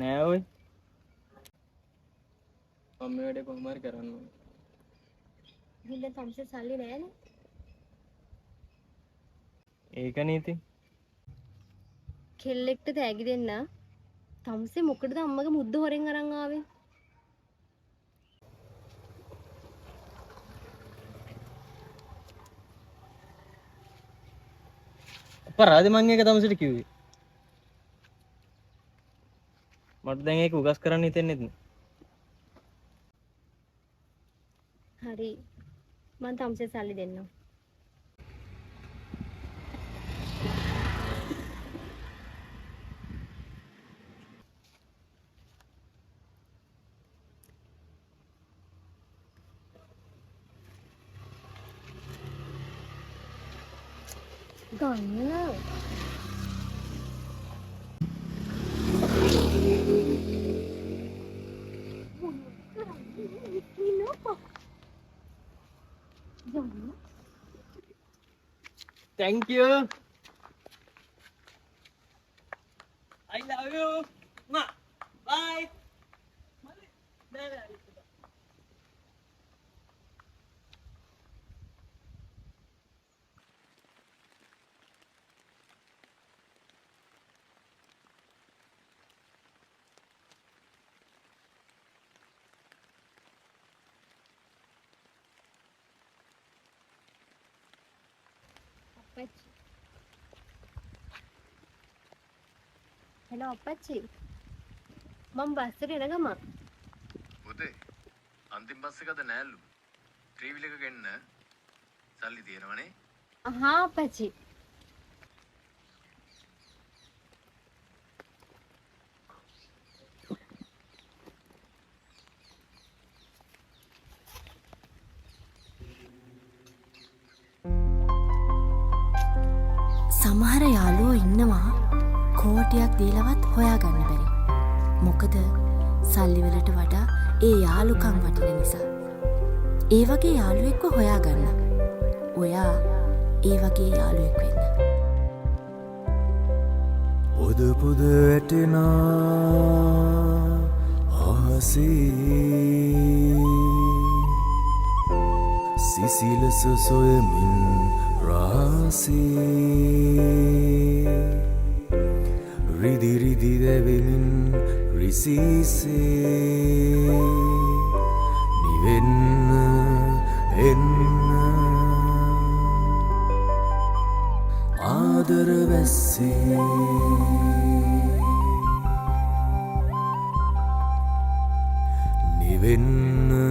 නෑ ඔය මම මේ වැඩේ කොහොම හරි කරන්න ඕනේ. හින්දා තම්සේ සල්ලි නෑනේ. ඒකනේ ඉතින්. කෙල්ලෙක්ට තෑගි දෙන්න. තම්සේ මොකටද අම්මගේ මුද්ද හොරෙන් අරන් ආවේ? අපරාධ මං එක තමසට කිව්වේ. මට දැන් ඒක උගස් කරන්න හිතෙන්නේ නැහැ. හරි. මං තම්සේ සල්ලි දෙන්නම්. ගන්න. Thank you. I love you. Ma. Bye. Hello අප්පච්චි. මම බස් එකට එන ගමන්. පුතේ අන්තිම බස් එකද නෑලු. ට්‍රීවිල් එක ගෙන්න. සල්ලි තියෙනවනේ. හා අප්පච්චි. සමහර යාළුවෝ ඉන්නවා කෝටියක් දීලවත් හොයාගන්න බැරි. මොකද සල්ලි වලට වඩා ඒ යාළුකම් වටින නිසා. ඒ වගේ යාළුවෙක්ව හොයාගන්න. ඔයා ඒ වගේ යාළුවෙක් වෙන්න. පොද පොද වැටෙනා ආසේ සිසිලස සොයමින් රාසේ රිදි රිදි දැවෙමින් රිසිසේ නිවෙන්න එන්න ආදර වැස්සේ නිවෙන්න